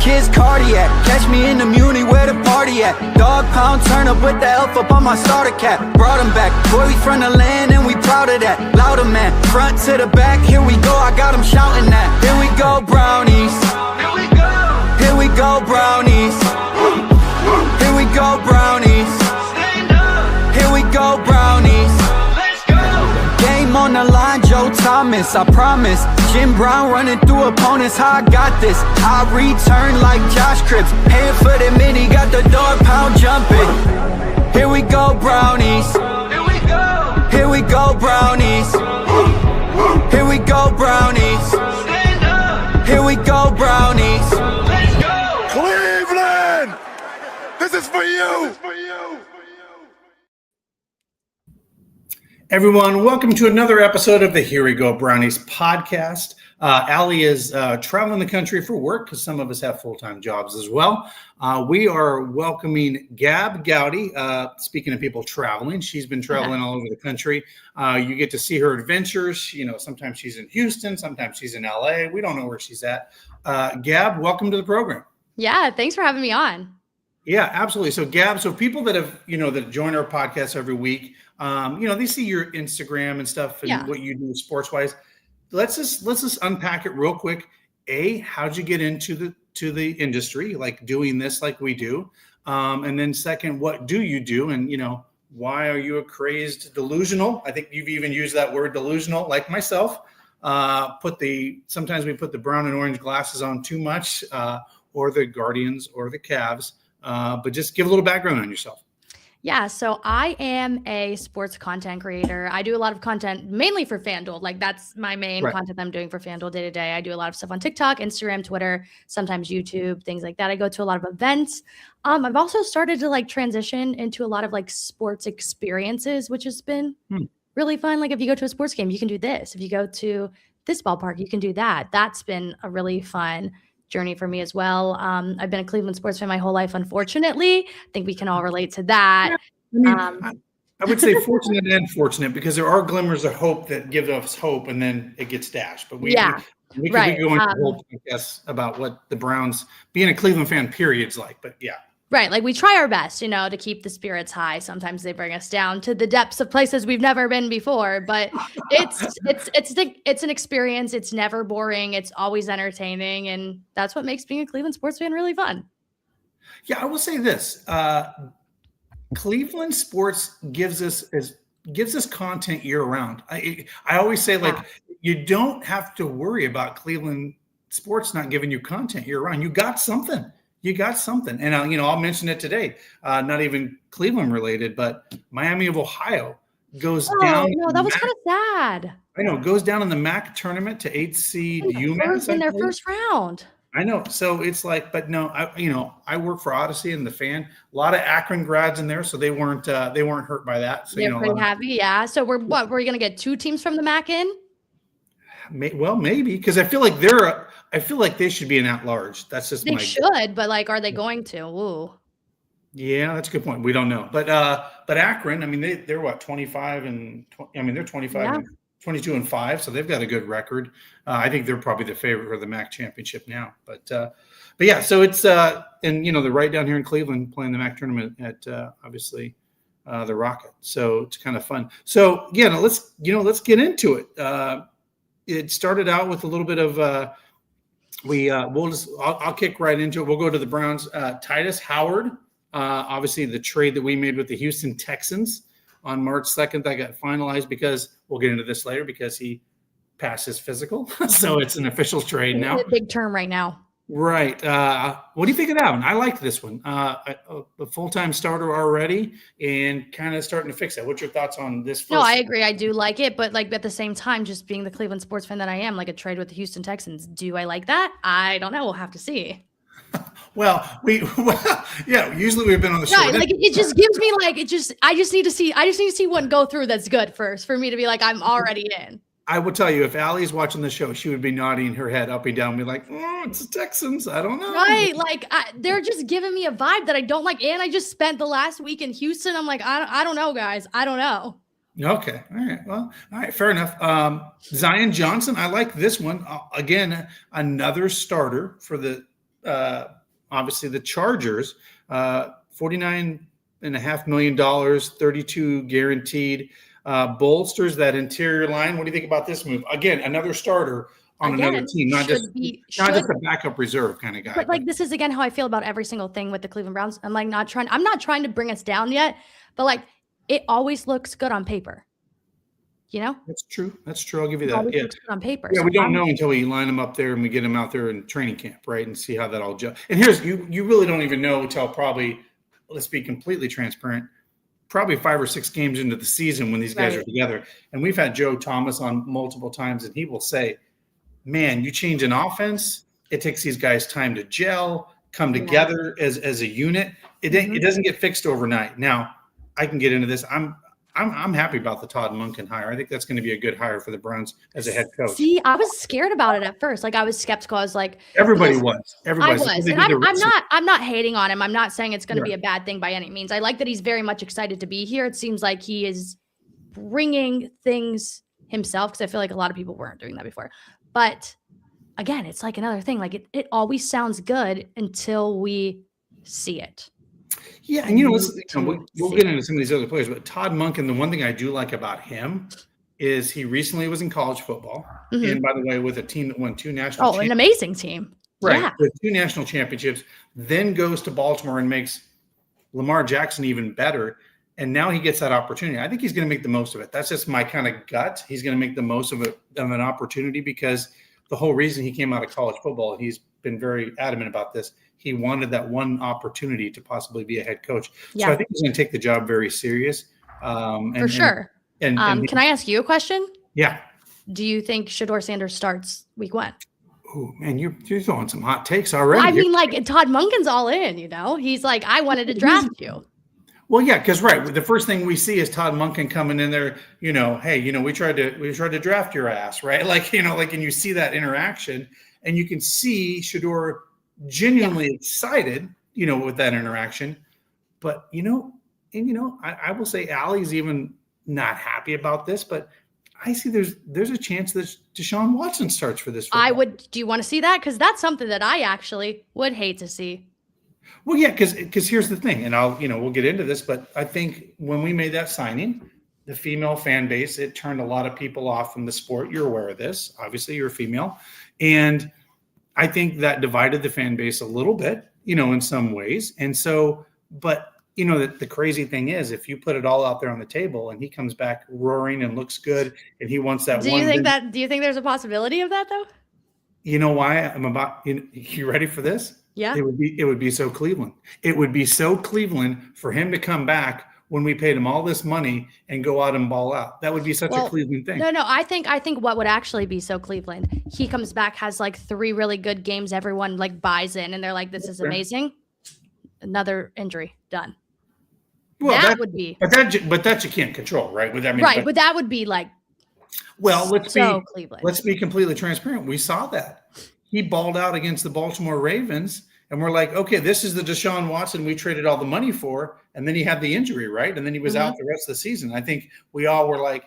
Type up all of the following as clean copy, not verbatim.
kids cardiac. Catch me in the Muni where the party at. Dog pound, turn up with the elf up on my starter cap. Brought him back, boy, we from the land and we proud of that. Louder man, front to the back, here we go, I got him shouting that. Here we go, brownies. Here we go. Here we go, brownies. Here we go, brownies. Stand up. Here we go, brownies. Let's go. Game on the line, Joe Thomas, I promise. Jim Brown running through opponents, how I got this. I return like Josh Cripps. Hand for the mini, got the dog pound jumping. Here we go, brownies. Here we go. Here we go, brownies. Here we go, brownies. Stand up. Here we go, brownies. Let's go. Cleveland! This is for you! Everyone, welcome to another episode of the Here We Go Brownies podcast. Allie is traveling the country for work because some of us have full-time jobs as well. We are welcoming Gabb, Goudy. Speaking of people traveling, she's been traveling all over the country. You get to see her adventures. You know, sometimes she's in Houston, sometimes she's in LA. We don't know where she's at. Gabb, welcome to the program. Yeah, thanks for having me on. Yeah, absolutely. So Gabb, so people that have, that join our podcast every week, they see your Instagram and stuff and what you do sports wise. Let's just unpack it real quick. How'd you get into the industry, like doing this like we do? And then second, what do you do? And, why are you a crazed delusional? I think you've even used that word delusional, like myself. Sometimes we put the brown and orange glasses on too much, or the Guardians or the Cavs. But just give a little background on yourself. Yeah, so I am a sports content creator. I do a lot of content mainly for FanDuel. Like that's my main content I'm doing for FanDuel day to day. I do a lot of stuff on TikTok, Instagram, Twitter, sometimes YouTube, things like that. I go to a lot of events. I've also started to transition into a lot of sports experiences, which has been really fun. Like if you go to a sports game, you can do this. If you go to this ballpark, you can do that. That's been a really fun journey for me as well. I've been a Cleveland sports fan my whole life, unfortunately. I think we can all relate to that. I would say fortunate and fortunate because there are glimmers of hope that give us hope and then it gets dashed. But we could go into a whole podcast about what the Browns being a Cleveland fan period's like. But yeah. Right. Like we try our best, to keep the spirits high. Sometimes they bring us down to the depths of places we've never been before, but it's an experience. It's never boring. It's always entertaining. And that's what makes being a Cleveland sports fan really fun. Yeah. I will say this, Cleveland sports gives us content year round. I always say you don't have to worry about Cleveland sports not giving you content year round. You got something. And I'll mention it today. Not even Cleveland related, but Miami of Ohio goes down. No, that was kind of sad. I know, goes down in the MAC tournament to 8th seed UMass in their first round. I know. So it's but no, I work for Odyssey and the Fan. A lot of Akron grads in there, so they weren't hurt by that. So they're pretty happy, yeah. So we're going to get 2 teams from the MAC in? Well, maybe because I feel like they should be an at-large. That's just they should, but are they going to? Ooh. Yeah, that's a good point. We don't know, but Akron, they're what 25 and they're 25 and 22 and 5, so they've got a good record. I think they're probably the favorite for the MAC championship now. But yeah, so it's and they're right down here in Cleveland playing the MAC tournament at obviously the Rocket. So it's kind of fun. So yeah, let's get into it. It started out with a little bit of I'll kick right into it. We'll go to the Browns. Titus Howard, obviously the trade that we made with the Houston Texans on March 2nd that got finalized because we'll get into this later because he passed his physical. So it's an official trade now. It's a big term right now. Right. What do you think of that one? I like this one. A full-time starter already and kind of starting to fix it. What's your thoughts on this? No, I agree. I do like it. But at the same time, just being the Cleveland sports fan that I am, a trade with the Houston Texans. Do I like that? I don't know. We'll have to see. Well, usually we've been on the show. Right, it just gives me I just need to see one go through that's good first for me to be I'm already in. I will tell you, if Allie's watching the show, she would be nodding her head up and down, and be like, "Oh, it's the Texans. I don't know." Right? They're just giving me a vibe that I don't like, and I just spent the last week in Houston. I'm I don't know, guys. I don't know. Okay. All right. Well, all right. Fair enough. Zion Johnson. I like this one. Again, another starter for the obviously the Chargers, $49.5 million, 32 guaranteed, bolsters that interior line. What do you think about this move? Again, another starter on another team, not just a backup reserve kind of guy. But like, this is again how I feel about every single thing with the Cleveland Browns. I'm not trying to bring us down yet, but like, it always looks good on paper. That's true. I'll give you that. Yeah. On paper. Yeah, so we don't know until we line them up there and we get them out there in training camp, right? And see how that all gels. And here's, you really don't even know until probably, let's be completely transparent, probably 5 or 6 games into the season when these guys are together. And we've had Joe Thomas on multiple times, and he will say, man, you change an offense, it takes these guys time to gel, come together as a unit. It doesn't get fixed overnight. Now, I can get into this. I'm happy about the Todd Monken hire. I think that's going to be a good hire for the Browns as a head coach. See, I was scared about it at first. Like, I was skeptical. I was like, everybody was. And I'm not hating on him. I'm not saying it's going to be a bad thing by any means. I like that he's very much excited to be here. It seems like he is bringing things himself, because I feel like a lot of people weren't doing that before. But again, it's like another thing. Like, it always sounds good until we see it. Yeah, and we'll get into some of these other players, but Todd Monken, the one thing I do like about him is he recently was in college football, and by the way, with a team that won 2 national an amazing team. Right, yeah. with 2 national championships, then goes to Baltimore and makes Lamar Jackson even better, and now he gets that opportunity. I think he's going to make the most of it. That's just my kind of gut. He's going to make the most of an opportunity, because the whole reason he came out of college football, he's been very adamant about this, he wanted that one opportunity to possibly be a head coach. Yeah. So I think he's going to take the job very serious. For sure. And can I ask you a question? Yeah. Do you think Shedeur Sanders starts week 1? Oh, man, you're throwing some hot takes already. I mean, like, Todd Monken's all in, He's like, I wanted to draft you. Well, yeah, because the first thing we see is Todd Monken coming in there, hey, we tried to draft your ass, right? Like, and you see that interaction, and you can see Shedeur genuinely excited, with that interaction. But, I will say Allie's even not happy about this, but I see there's a chance that Deshaun Watson starts for this football. Do you want to see that? Because that's something that I actually would hate to see. Well, yeah, because here's the thing, and we'll get into this, but I think when we made that signing, the female fan base, it turned a lot of people off from the sport. You're aware of this. Obviously, you're a female. And I think that divided the fan base a little bit, in some ways. And so, but, the crazy thing is, if you put it all out there on the table and he comes back roaring and looks good and he wants that do you think there's a possibility of that, though? You know why you ready for this? Yeah. It would be so Cleveland. It would be so Cleveland for him to come back when we paid him all this money and go out and ball out. That would be such a Cleveland thing. No, I think what would actually be so Cleveland, he comes back, has like 3 really good games, everyone like buys in, and they're like, this is amazing. Another injury, done. Well, that would be. But that you can't control, right? But that would be like. Well, Cleveland. Let's be completely transparent. We saw that. He balled out against the Baltimore Ravens, and we're like, okay, this is the Deshaun Watson we traded all the money for, and then he had the injury, right? And then he was out the rest of the season. I think we all were like,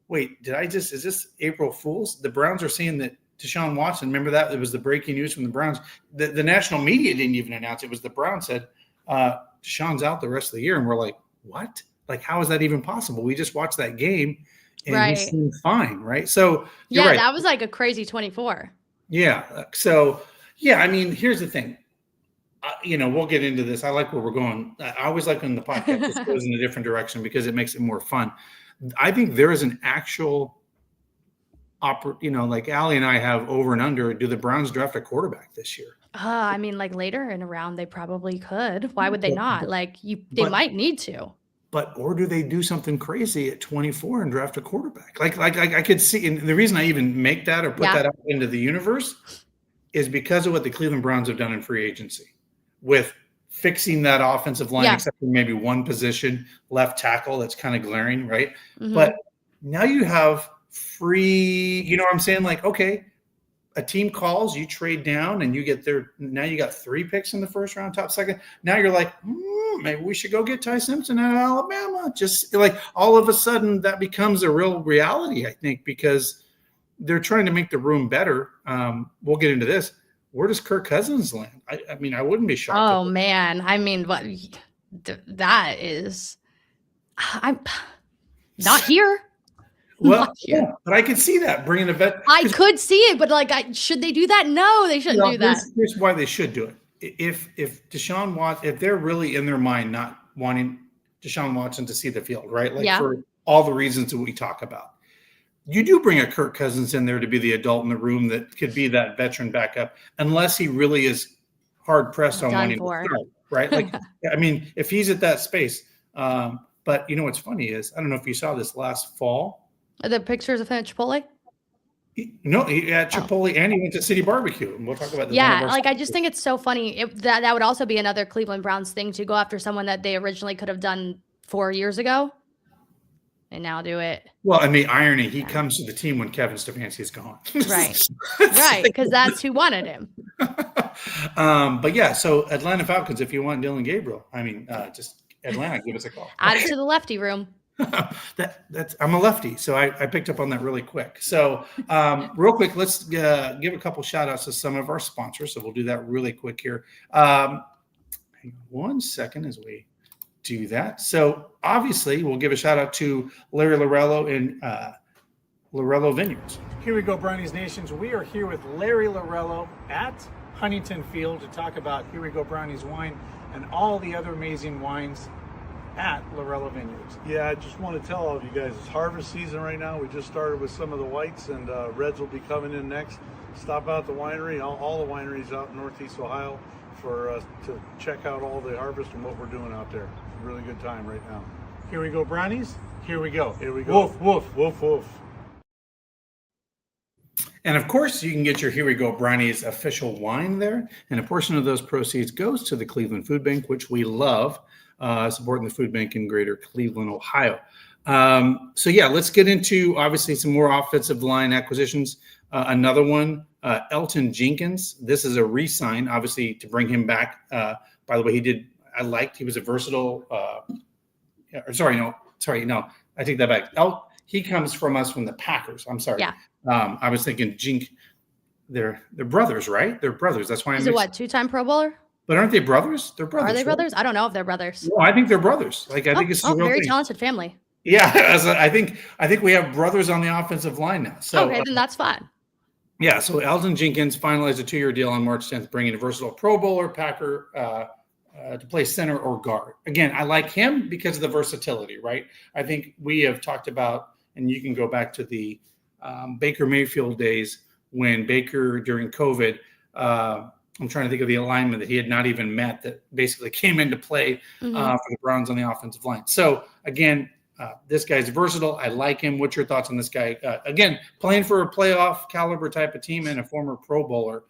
wait, is this April Fool's? The Browns are saying that Deshaun Watson, remember that? It was the breaking news from the Browns. The national media didn't even announce it. It was the Browns said, Deshaun's out the rest of the year. And we're like, what? Like, how is that even possible? We just watched that game, and he seemed fine, right? So, you're right. That was like a crazy 24. Yeah. So, yeah, I mean, here's the thing. We'll get into this. I like where we're going. I always like when the podcast just goes in a different direction because it makes it more fun. I think there is an actual, like Allie and I have over and under. Do the Browns draft a quarterback this year? I mean, like later in a round, they probably could. Why would they not? They might need to. Or do they do something crazy at 24 and draft a quarterback? Like I could see, and the reason I even make that or put that out into the universe is because of what the Cleveland Browns have done in free agency with fixing that offensive line, except for maybe one position, left tackle, that's kind of glaring, right? Mm-hmm. But now you have free, you know what I'm saying? Like, okay, a team calls, you trade down, and you get now you got 3 picks in the first round, top second. Now you're like, maybe we should go get Ty Simpson out of Alabama. Just like all of a sudden that becomes a real reality, I think, because they're trying to make the room better. We'll get into this. where does Kirk Cousins land? I mean, I wouldn't be shocked. Oh man, I mean, what that is, I'm not here. Well, Not here. yeah, but I could see that bringing a vet. I could see it, but like, should they do that? No, they shouldn't do that. Here's why they should do it. If Deshaun Watson, if they're really in their mind not wanting Deshaun Watson to see the field, right? Like for all the reasons that we talk about, you do bring a Kirk Cousins in there to be the adult in the room that could be that veteran backup, unless he really is hard pressed on wanting to start, right? Like, I mean, if he's at that space. But you know what's funny is, I don't know if you saw this last fall. The pictures of him at Chipotle? No, he at Chipotle and he went to City Barbecue. And we'll talk about this. Yeah, like I just think it's so funny. That would also be another Cleveland Browns thing to go after someone that they originally could have done 4 years ago and now do it. Well, and the irony, he comes to the team when Kevin Stefanski is gone. Right. Right, because that's who wanted him. But yeah, so Atlanta Falcons, if you want Dylan Gabriel, I mean, just Atlanta, give us a call. Add it to the lefty room. That's I'm a lefty, so I picked up on that really quick. So real quick, let's give a couple shout outs to some of our sponsors. So we'll do that really quick here. Hang on 1 second as we do that. So obviously we'll give a shout out to Larry Lorello in Lorello Vineyards. Here we go, Brownies Nations. We are here with Larry Lorello at Huntington Field to talk about Here We Go Brownies wine and all the other amazing wines at Lorello Vineyards. Yeah, I just want to tell all of you guys, it's harvest season right now. We just started with some of the whites, and reds will be coming in next. Stop out at the winery, all the wineries out in Northeast Ohio, for to check out all the harvest and what we're doing out there. Really good time right now. Here we go, Brownies. Here we go. Here we go. Woof, woof, woof, woof. And of course, you can get your Here We Go Brownies official wine there. And a portion of those proceeds goes to the Cleveland Food Bank, which we love, supporting the food bank in greater Cleveland, Ohio. So yeah, let's get into obviously some more offensive line acquisitions. Another one, Elton Jenkins. This is a re-sign, obviously, to bring him back. By the way, he was a versatile. I take that back. He comes from us from the Packers. I'm sorry. Yeah. I was thinking they're brothers, right? They're brothers. That's why I'm. He's a what, 2-time Pro Bowler? But aren't they brothers? They're brothers. Are they right? brothers? I don't know if they're brothers. No, I think they're brothers. Like I think it's a real very thing. talented family. Yeah, I think we have brothers on the offensive line now. So okay, then that's fine. Yeah, so Elton Jenkins finalized a 2-year deal on March 10th, bringing a versatile Pro Bowler Packer to play center or guard. Again, I like him because of the versatility, right? I think we have talked about, and you can go back to the Baker Mayfield days when Baker during COVID, I'm trying to think of the alignment that he had not even met that basically came into play for the Browns on the offensive line. So again, this guy's versatile. I like him. What's your thoughts on this guy? Again, playing for a playoff caliber type of team and a former Pro Bowler,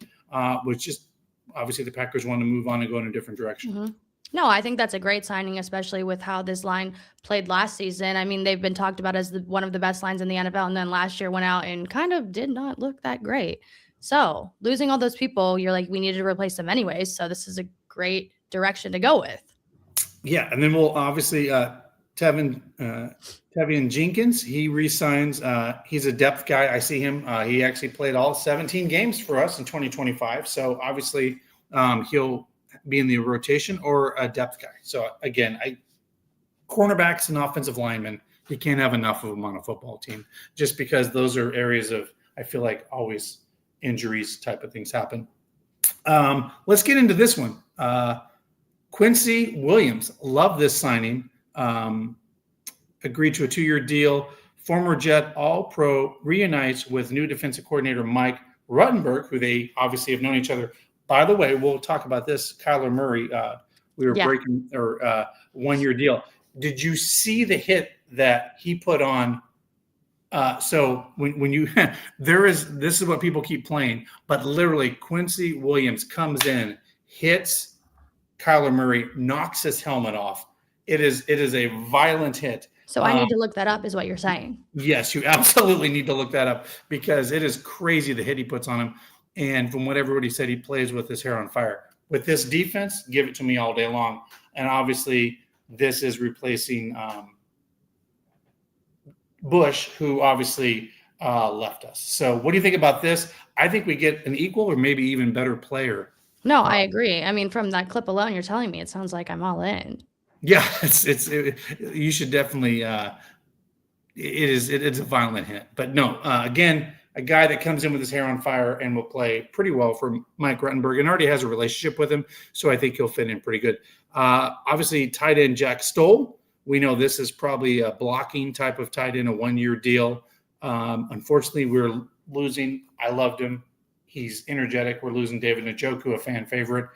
which just obviously the Packers want to move on and go in a different direction. No, I think that's a great signing, especially with how this line played last season. I mean, they've been talked about as one of the best lines in the NFL, and then last year went out and kind of did not look that great. So losing all those people, you're like, we needed to replace them anyways. So this is a great direction to go with. Yeah, and then we'll obviously Tevian Jenkins, he re-signs. He's a depth guy. I see him. He actually played all 17 games for us in 2025. So obviously he'll be in the rotation or a depth guy. So again, cornerbacks and offensive linemen, you can't have enough of them on a football team just because those are areas of, I feel like always injuries type of things happen. Let's get into this one. Quincy Williams, love this signing. Agreed to a 2-year deal. Former Jet All-Pro reunites with new defensive coordinator Mike Ruttenberg, who they obviously have known each other. By the way, we'll talk about this. Kyler Murray, we were breaking or 1-year deal. Did you see the hit that he put on? So when you this is what people keep playing, but literally Quincy Williams comes in, hits Kyler Murray, knocks his helmet off. It is a violent hit. So I need to look that up is what you're saying. Yes, you absolutely need to look that up because it is crazy the hit he puts on him. And from what everybody said, he plays with his hair on fire. With this defense, give it to me all day long. And obviously this is replacing Bush, who obviously left us. So what do you think about this? I think we get an equal or maybe even better player. No, I agree. I mean, from that clip alone, you're telling me it sounds like I'm all in. Yeah, you should definitely. It's a violent hit, but no. Again, a guy that comes in with his hair on fire and will play pretty well for Mike Ruttenberg and already has a relationship with him, so I think he'll fit in pretty good. Obviously, tight end Jack Stoll. We know this is probably a blocking type of tight end, a 1-year deal. Unfortunately, we're losing. I loved him. He's energetic. We're losing David Njoku, a fan favorite.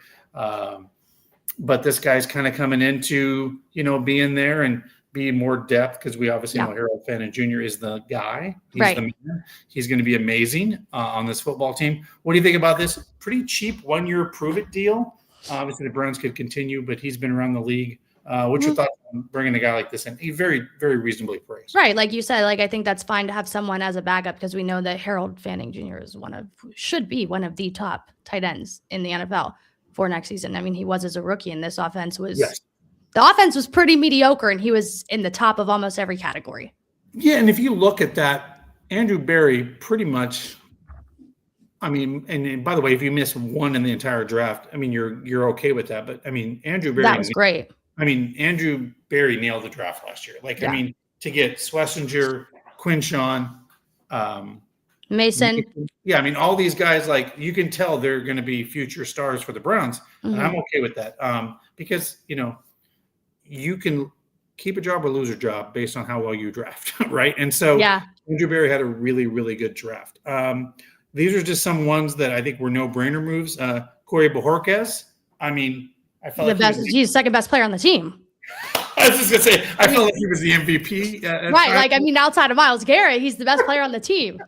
But this guy's kind of coming into, being there and being more depth because we obviously know Harold Fannin Jr. is the guy. He's the man. He's going to be amazing on this football team. What do you think about this pretty cheap 1-year prove-it deal? Obviously, the Browns could continue, but he's been around the league. What's your thoughts on bringing a guy like this in? He very, very reasonably priced. Right. Like you said, I think that's fine to have someone as a backup because we know that Harold Fanning Jr. is should be one of the top tight ends in the NFL for next season. I mean, he was as a rookie, and this offense was the offense was pretty mediocre, and he was in the top of almost every category. Yeah, and if you look at that, Andrew Berry pretty much. I mean, and by the way, if you miss one in the entire draft, I mean, you're okay with that. But I mean, Andrew Berry. That was great. I mean, Andrew Berry nailed the draft last year. I mean, to get Schlesinger, Quinshawn, Mason. Yeah, I mean, all these guys, you can tell they're going to be future stars for the Browns. Mm-hmm. And I'm okay with that because, you can keep a job or lose a job based on how well you draft, right? And so Andrew Berry had a really, really good draft. These are just some ones that I think were no-brainer moves. Corey Bojorquez, I mean, I felt he's the second best player on the team. I was just going to say, I felt like he was the MVP. Right, outside of Myles Garrett, he's the best player on the team.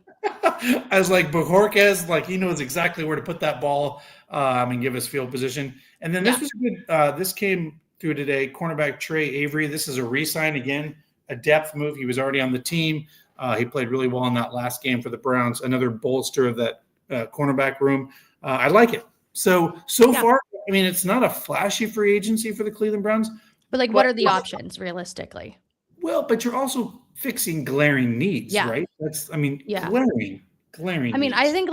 I was like, Bojorquez, he knows exactly where to put that ball and give us field position. And then this was good. This came through today, cornerback Trey Avery. This is a re-sign again, a depth move. He was already on the team. He played really well in that last game for the Browns. Another bolster of that cornerback room. I like it. So far, I mean, it's not a flashy free agency for the Cleveland Browns. But what are the options realistically? Well, but you're also fixing glaring needs, right? Glaring. I mean, needs. I think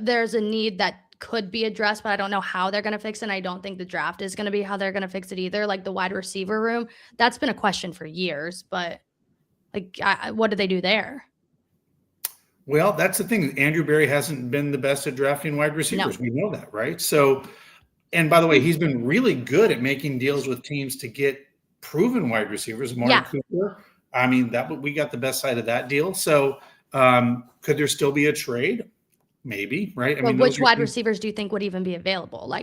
there's a need that could be addressed, but I don't know how they're going to fix it. And I don't think the draft is going to be how they're going to fix it either. The wide receiver room, that's been a question for years, but what do they do there? Well, that's the thing. Andrew Berry hasn't been the best at drafting wide receivers. No. We know that, right? So, and by the way, he's been really good at making deals with teams to get proven wide receivers. Mark Cooper. I mean, we got the best side of that deal. So, could there still be a trade? Maybe, right? Which wide receivers do you think would even be available? We're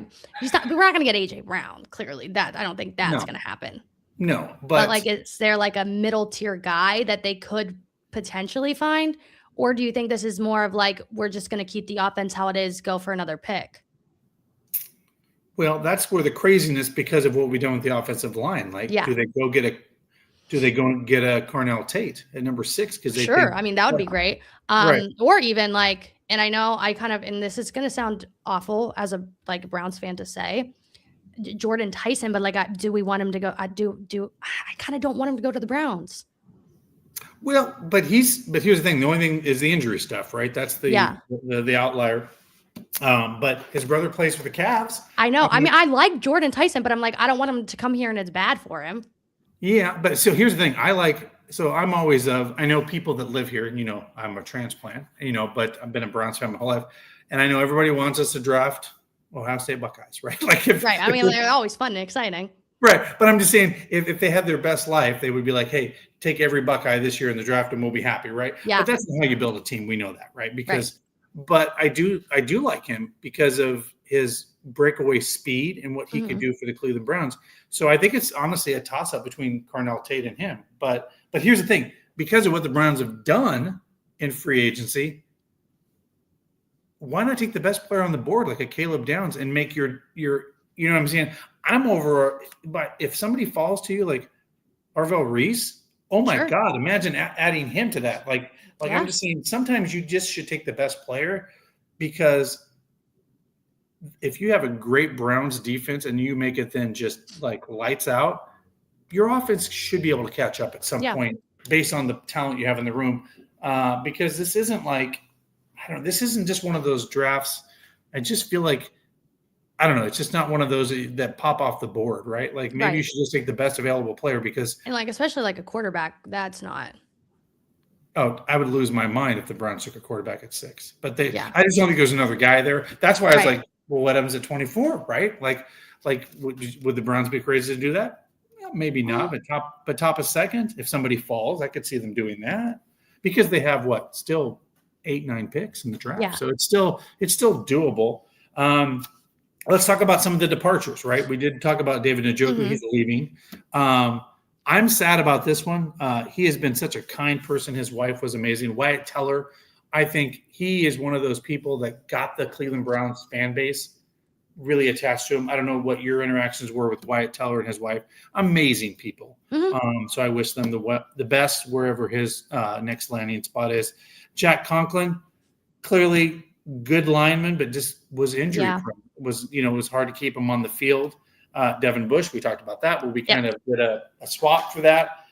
not going to get AJ Brown. Clearly, I don't think that's going to happen. No, but is there a middle tier guy that they could potentially find, or do you think this is more of we're just going to keep the offense how it is, go for another pick? Well, that's where the craziness because of what we've done with the offensive line. Do they go get a Cornell Tate at number 6? Because I mean, that would be great. Right. Or even and I know and this is going to sound awful as a Browns fan to say, Jordan Tyson, but do we want him to go? I kind of don't want him to go to the Browns. Well, but here's the thing. The only thing is the injury stuff, right? That's the outlier. But his brother plays for the Cavs. I know. I mean, I like Jordan Tyson, but I'm I don't want him to come here and it's bad for him. Yeah, but so here's the thing. I'm always I know people that live here, I'm a transplant, but I've been a Browns fan my whole life. And I know everybody wants us to draft Ohio State Buckeyes, right? Right. I mean, they're always fun and exciting. Right. But I'm just saying, if they had their best life, they would be like, hey, take every Buckeye this year in the draft and we'll be happy, right? Yeah. But that's not how you build a team. We know that, right? But I do like him because of his breakaway speed and what he could do for the Cleveland Browns. So I think it's honestly a toss-up between Cornell Tate and him. But here's the thing. Because of what the Browns have done in free agency, why not take the best player on the board like a Caleb Downs and make your you know what I'm saying? I'm over, but if somebody falls to you like Arvell Reese, oh my God, imagine adding him to that. I'm just saying sometimes you just should take the best player because if you have a great Browns defense and you make it then just lights out, your offense should be able to catch up at some point based on the talent you have in the room. because this isn't like, I don't know, this isn't just one of those drafts. I just feel like, I don't know, it's just not one of those that pop off the board, right? Like maybe you should just take the best available player because. And like, especially like a quarterback, that's not. Oh, I would lose my mind if the Browns took a quarterback at 6. But I just don't think there's another guy there. That's why I was like, well, what happens at 24, right? Like would the Browns be crazy to do that? Maybe not, but top of second, if somebody falls, I could see them doing that because they have still 8-9 picks in the draft. Yeah. So it's still doable. Let's talk about some of the departures, right? We did talk about David Njoku. He's leaving. I'm sad about this one. He has been such a kind person. His wife was amazing. Wyatt Teller, I think he is one of those people that got the Cleveland Browns fan base really attached to him. I don't know what your interactions were with Wyatt Teller and his wife. Amazing people. So I wish them the best wherever his next landing spot is. Jack Conklin, clearly good lineman, but just was injury prone. It was hard to keep him on the field. Devin Bush, we talked about that, but we kind of did a swap for that.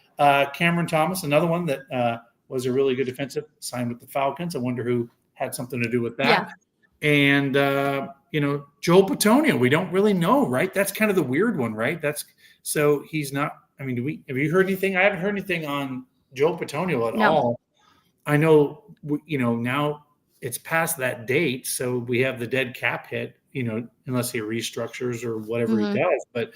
Cameron Thomas, another one that was a really good defensive, signed with the Falcons. I wonder who had something to do with that. Yeah. And, Joel Bitonio, we don't really know, right? That's kind of the weird one, right? So he's not, I mean, have you heard anything? I haven't heard anything on Joel Bitonio at all. I know, now it's past that date, so we have the dead cap hit, unless he restructures or whatever he does. But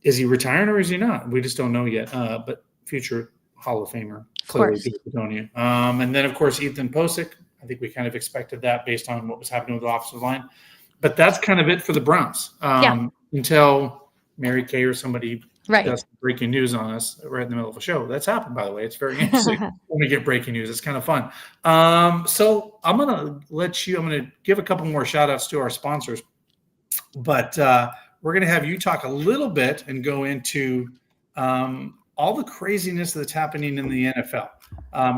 is he retiring or is he not? We just don't know yet. But future Hall of Famer, clearly, Bitonio. And then, of course, Ethan Posick. I think we kind of expected that based on what was happening with the offensive line. But that's kind of it for the Browns until Mary Kay or somebody does breaking news on us right in the middle of a show. That's happened, by the way. It's very interesting when we get breaking news. It's kind of fun. So I'm going to give a couple more shout outs to our sponsors, but we're going to have you talk a little bit and go into all the craziness that's happening in the NFL.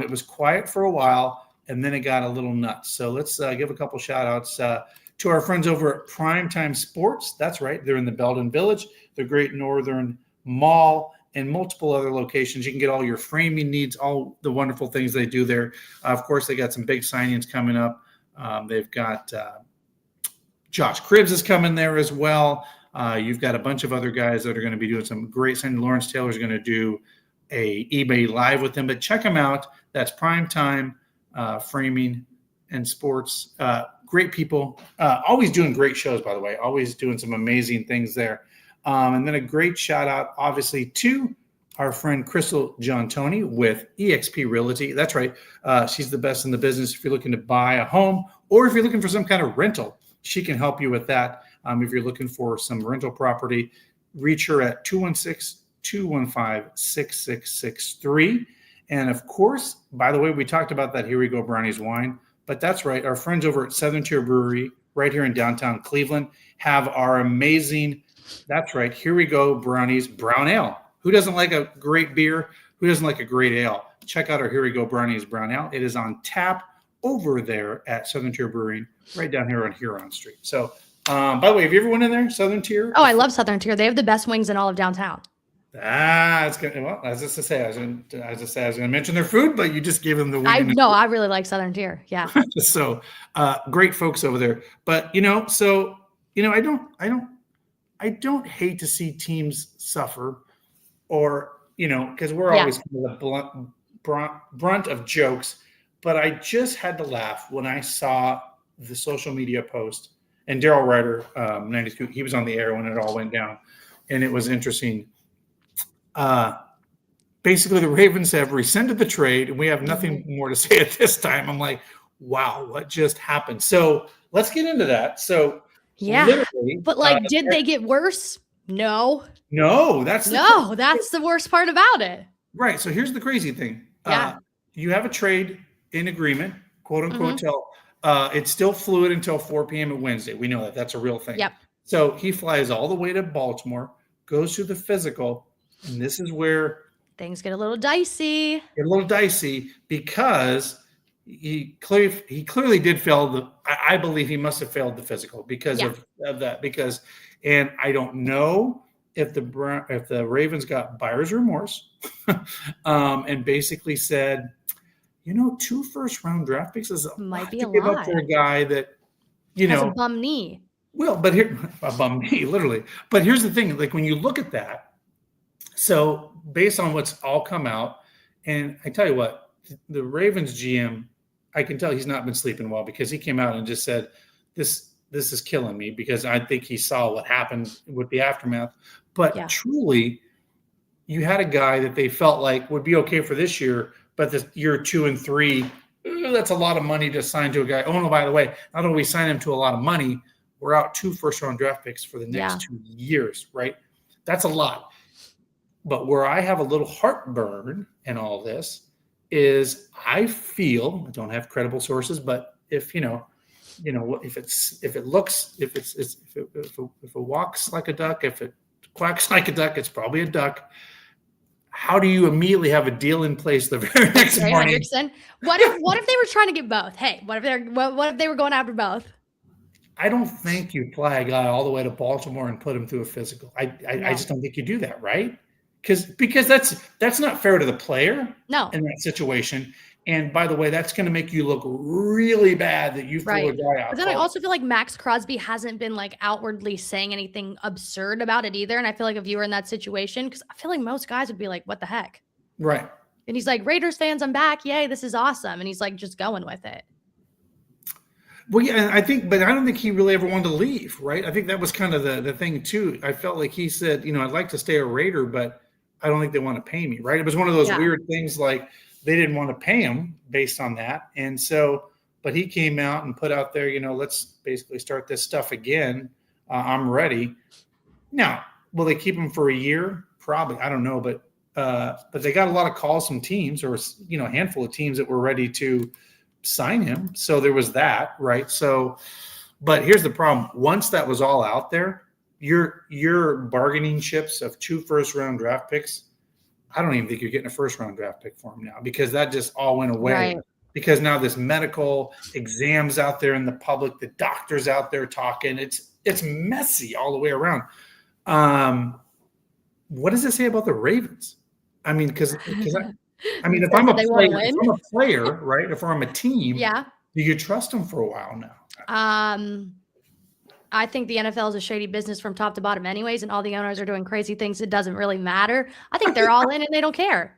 It was quiet for a while and then it got a little nuts. So let's give a couple shout outs to our friends over at Primetime Sports. That's right. They're in the Belden Village, the Great Northern Mall, and multiple other locations. You can get all your framing needs, all the wonderful things they do there. Of course, they got some big signings coming up. They've got Josh Cribbs is coming there as well. You've got a bunch of other guys that are going to be doing some great signings. Lawrence Taylor is going to do a eBay Live with them, but check them out. That's Primetime Framing and Sports. Great people. Always doing great shows, by the way. Always doing some amazing things there. And then a great shout out, obviously, to our friend Crystal John Tony with eXp Realty. That's right. She's the best in the business. If you're looking to buy a home or if you're looking for some kind of rental, she can help you with that. If you're looking for some rental property, reach her at 216-215-6663. And of course, by the way, we talked about that Here We Go Brownies wine, but that's right. Our friends over at Southern Tier Brewery right here in downtown Cleveland have our amazing, that's right, Here We Go Brownies Brown Ale. Who doesn't like a great beer? Who doesn't like a great ale? Check out our Here We Go Brownies Brown Ale. It is on tap over there at Southern Tier Brewing right down here on Huron Street. So, by the way, have you ever went in there, Southern Tier? Oh, I love Southern Tier. They have the best wings in all of downtown. It's good. Well, as I was going to mention their food, but you just gave them the wing. I really like Southern Tier. Yeah. So, great folks over there. But I don't hate to see teams suffer, or because we're always the brunt of jokes. But I just had to laugh when I saw the social media post, and Daryl Ryder, 92, he was on the air when it all went down, and it was interesting. Basically, the Ravens have rescinded the trade, and we have nothing more to say at this time. I'm like, wow, what just happened? So let's get into that. So but did they get worse? No, that's the worst part about it. Right. So here's the crazy thing. You have a trade in agreement, quote unquote, till it's still fluid until 4 p.m. at Wednesday. We know that that's a real thing. Yep. So he flies all the way to Baltimore, goes through the physical, and this is where things get a little dicey. Because he clearly did fail I believe he must have failed the physical because of that. And I don't know if the Ravens got buyer's remorse and basically said, 2 first-round draft picks is a Might lot be to a give up lot. for a guy that, Has a bum knee. well, but here, a bum knee, literally. But here's the thing, like when you look at that, so based on what's all come out, and I tell you what, the Ravens GM, I can tell he's not been sleeping well because he came out and just said, this is killing me because I think he saw what happened with the aftermath. But truly, you had a guy that they felt like would be okay for this year, but this year 2 and 3, that's a lot of money to sign to a guy. Oh, no, by the way, not only we sign him to a lot of money, we're out 2 first-round draft picks for the next 2 years, right? That's a lot. But where I have a little heartburn in all this is I feel, I don't have credible sources, but if if it walks like a duck, if it quacks like a duck, it's probably a duck. How do you immediately have a deal in place the very next morning? What if they were trying to get both? Hey, what if they were going after both? I don't think you fly a guy all the way to Baltimore and put him through a physical. I just don't think you do that, right? Because that's not fair to the player in that situation. And by the way, that's going to make you look really bad that you threw a guy out. But then I also feel like Max Crosby hasn't been like outwardly saying anything absurd about it either. And I feel like if you were in that situation, because I feel like most guys would be like, what the heck? Right. And he's like, Raiders fans, I'm back. Yay, this is awesome. And he's like just going with it. Well, yeah, but I don't think he really ever wanted to leave, right? I think that was kind of the thing too. I felt like he said, I'd like to stay a Raider, but I don't think they want to pay me, right? It was one of those weird things like they didn't want to pay him based on that. And so, but he came out and put out there, let's basically start this stuff again. I'm ready. Now, will they keep him for a year? Probably. I don't know, but they got a lot of calls from teams or, a handful of teams that were ready to sign him. So there was that, right? So, but here's the problem. Once that was all out there, your bargaining chips of 2 first-round draft picks, I don't even think you're getting a first-round draft pick for him now because that just all went away. Right. Because now this medical exams out there in the public, the doctors out there talking, it's messy all the way around. What does it say about the Ravens? I mean, because if I'm a player, right? If I'm a team, do you trust them for a while now? I think the NFL is a shady business from top to bottom anyways, and all the owners are doing crazy things. It doesn't really matter. I think they're all in and they don't care.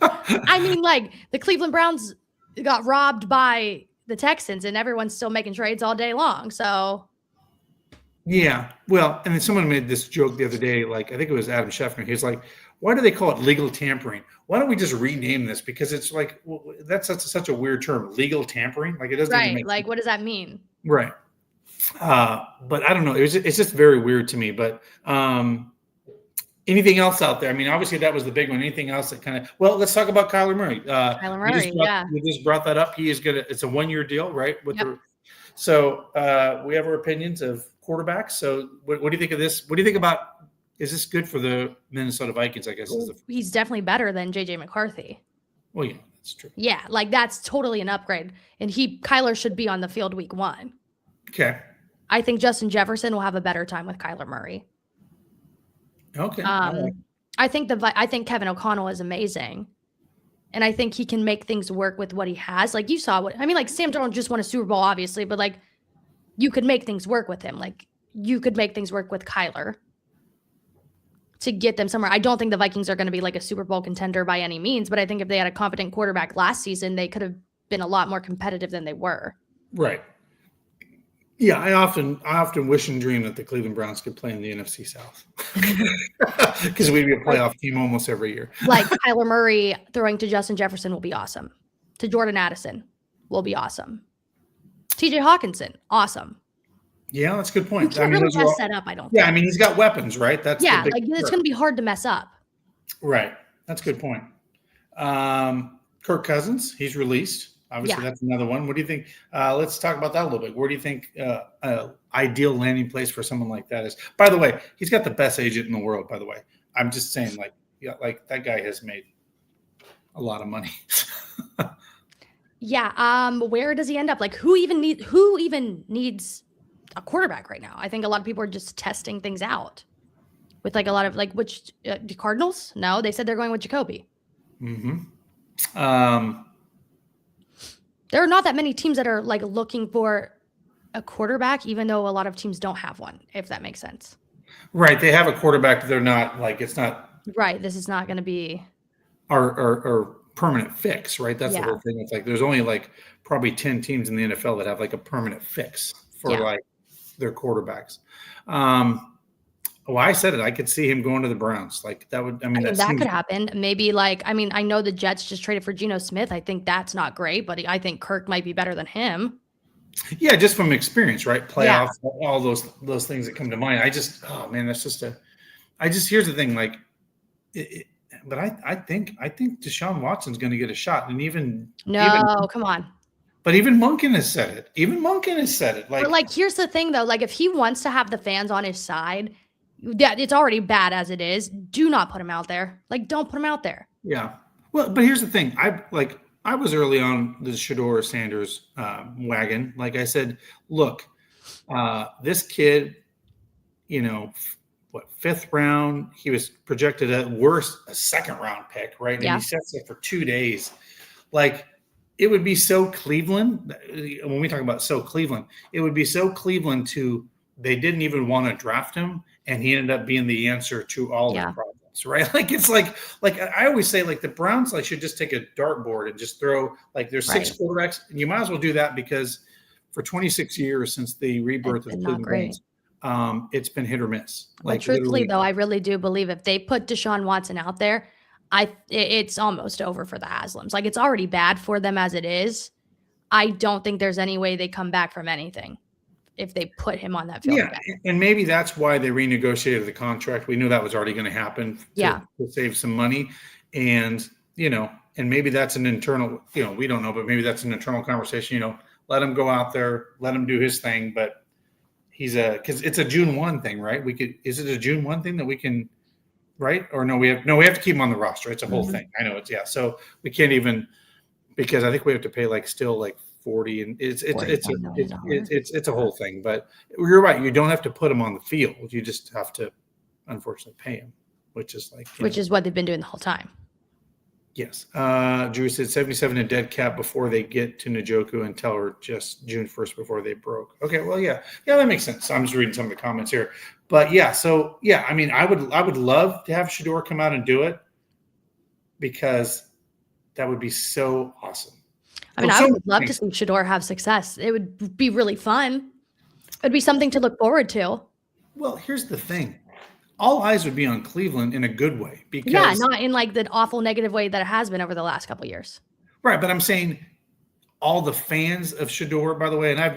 I mean, like the Cleveland Browns got robbed by the Texans and everyone's still making trades all day long. So yeah, well, and then someone made this joke the other day, like I think it was Adam Schefter. He was like, why do they call it legal tampering? Why don't we just rename this? Because it's like, that's such a weird term, legal tampering. Like it doesn't even make sense. What does that mean? Right. But I don't know. It's just very weird to me. But anything else out there? I mean, obviously that was the big one. Anything else that kind of? Well, let's talk about Kyler Murray. We just brought that up. He is gonna. It's a 1-year deal, right? So we have our opinions of quarterbacks. So what do you think of this? What do you think about? Is this good for the Minnesota Vikings? I guess he's definitely better than JJ McCarthy. Well, yeah, that's true. Yeah, like that's totally an upgrade. And Kyler should be on the field week 1. Okay. I think Justin Jefferson will have a better time with Kyler Murray. Okay. I think Kevin O'Connell is amazing. And I think he can make things work with what he has. Like you saw like Sam Darnold just won a Super Bowl, obviously, but like you could make things work with him. Like you could make things work with Kyler to get them somewhere. I don't think the Vikings are going to be like a Super Bowl contender by any means, but I think if they had a competent quarterback last season, they could have been a lot more competitive than they were. Right. Yeah, I often wish and dream that the Cleveland Browns could play in the NFC South because we'd be a playoff team almost every year. Like Kyler Murray throwing to Justin Jefferson will be awesome. To Jordan Addison will be awesome. TJ Hawkinson, awesome. Yeah, that's a good point. You can't really mess that up, I don't think. Yeah, I mean, he's got weapons, right? That's like it's going to be hard to mess up. Right. That's a good point. Kirk Cousins, he's released. Obviously, that's another one. What do you think? Let's talk about that a little bit. Where do you think ideal landing place for someone like that is? By the way, he's got the best agent in the world, by the way. I'm just saying, like that guy has made a lot of money. Where does he end up? Like who even needs a quarterback right now? I think a lot of people are just testing things out with like a lot of like the Cardinals. No, they said they're going with Jacoby. Mm-hmm. There are not that many teams that are like looking for a quarterback, even though a lot of teams don't have one, if that makes sense. Right. They have a quarterback, but they're not like, it's not Right. This is not going to be our permanent fix, right? That's the Yeah. whole thing. It's like there's only like probably 10 teams in the NFL that have like a permanent fix for Yeah. like their quarterbacks. Well, I said it. I could see him going to the Browns. Like that would, I mean, that seems- could happen. Maybe like, I mean, I know the Jets just traded for Geno Smith. I think that's not great, but I think Kirk might be better than him. Yeah, just from experience, right? Playoffs, all those things that come to mind. Oh man, that's just here's the thing, like, but I think Deshaun Watson's going to get a shot, and Come on. But even Monken has said it. Like, But like, here's the thing though, like if he wants to have the fans on his side, yeah, it's already bad as it is. Do not put him out there. Like, don't put him out there. yeah. Well, but here's the thing. I was early on the Shedeur Sanders wagon. Like I said, look, this kid, fifth round, he was projected at worst a second round pick, right? Yeah. And he sets it for 2 days. Like, it would be so Cleveland. When we talk about so Cleveland, it would be so Cleveland they didn't even want to draft him, and he ended up being the answer to all their problems, right? Like, it's like I always say, like the Browns should just take a dartboard and just throw, like, there's 6 quarterbacks, and you might as well do that because for 26 years since the rebirth of the Cleveland Browns, it's been hit or miss. Like, truthfully though, I really do believe if they put Deshaun Watson out there, it's almost over for the Haslams. Like, it's already bad for them as it is. I don't think there's any way they come back from anything if they put him on that field. Yeah, and maybe that's why they renegotiated the contract. We knew that was already going to happen to save some money. And, and maybe that's an internal, we don't know, but maybe that's an internal conversation, let him go out there, let him do his thing. But because it's a June 1 thing, right? Is it a June 1 thing that we can, right? Or no, we have to keep him on the roster. It's a whole thing. I know so we can't even, because I think we have to pay still 40, and it's a whole thing. But you're right. You don't have to put him on the field. You just have to, unfortunately, pay him, which is what they've been doing the whole time. Yes. Drew said 77 in dead cap before they get to Njoku and Teller just June 1st before they broke. Okay. Well, yeah, that makes sense. I'm just reading some of the comments here, but yeah. So yeah, I mean, I would love to have Shedeur come out and do it because that would be so awesome. I mean, I would love to see Shedeur have success. It would be really fun. It'd be something to look forward to. Well, here's the thing. All eyes would be on Cleveland in a good way. Because not in the awful negative way that it has been over the last couple of years. Right. But I'm saying all the fans of Shedeur, by the way, and I've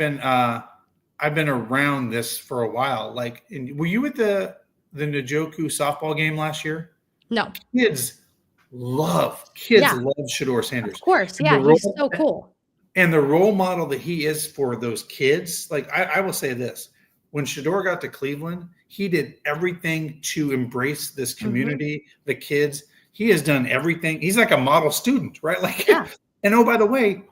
been around this for a while. Were you at the Njoku softball game last year? No. Kids love Shedeur Sanders. Of course. Yeah. He's so cool. And the role model that he is for those kids, I will say this, when Shedeur got to Cleveland, he did everything to embrace this community, the kids. He has done everything. He's like a model student, right? And oh, by the way,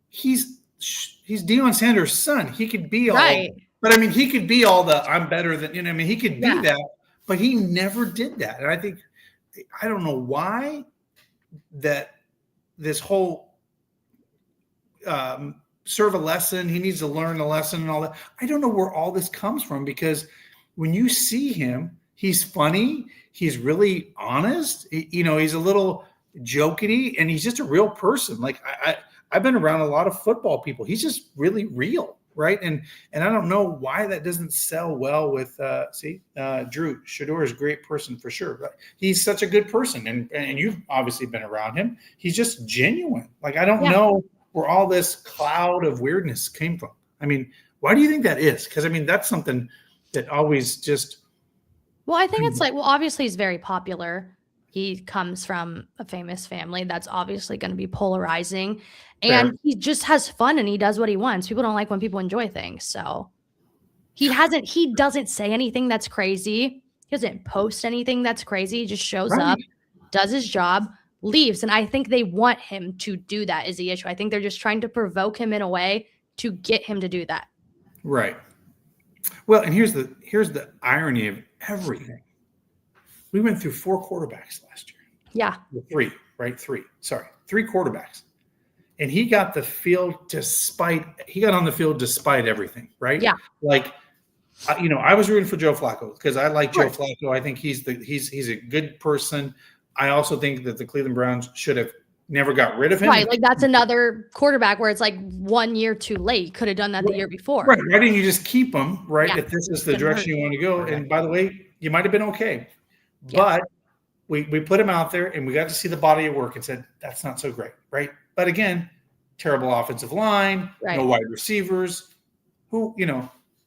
he's Deion Sanders' son. He could be all, but I mean, he could be all I'm better than, he could be that, but he never did that. And I don't know why that this whole serve a lesson, he needs to learn a lesson and all that. I don't know where all this comes from, because when you see him, he's funny, he's really honest, he's a little jokey, and he's just a real person. I've been around a lot of football people. He's just really real, right? And I don't know why that doesn't sell well with Drew. Shedeur is a great person for sure. But he's such a good person, and you've obviously been around him. He's just genuine. I don't know where all this cloud of weirdness came from. I mean, why do you think that is? Because that's something that always just. Well, I think it's obviously he's very popular. He comes from a famous family. That's obviously going to be polarizing. And he just has fun and he does what he wants. People don't like when people enjoy things. So he doesn't say anything that's crazy. He doesn't post anything that's crazy. He just shows up, does his job, leaves. And I think they want him to do that is the issue. I think they're just trying to provoke him in a way to get him to do that. Right. Well, and here's the irony of everything. We went through 4 quarterbacks last year. Yeah. 3, right? 3. Sorry. 3 quarterbacks. and he got on the field despite everything, right? Yeah. Like, I was rooting for Joe Flacco because I like Joe Flacco. I think he's a good person. I also think that the Cleveland Browns should have never got rid of him. Right. Like that's another quarterback where it's like 1 year too late. Could have done that the year before. Right. Why didn't you just keep him, right? Yeah. If this is the direction you want to go. And by the way, you might have been okay. But we put him out there and we got to see the body of work and said, that's not so great, right? But again, terrible offensive line, no wide receivers. Who,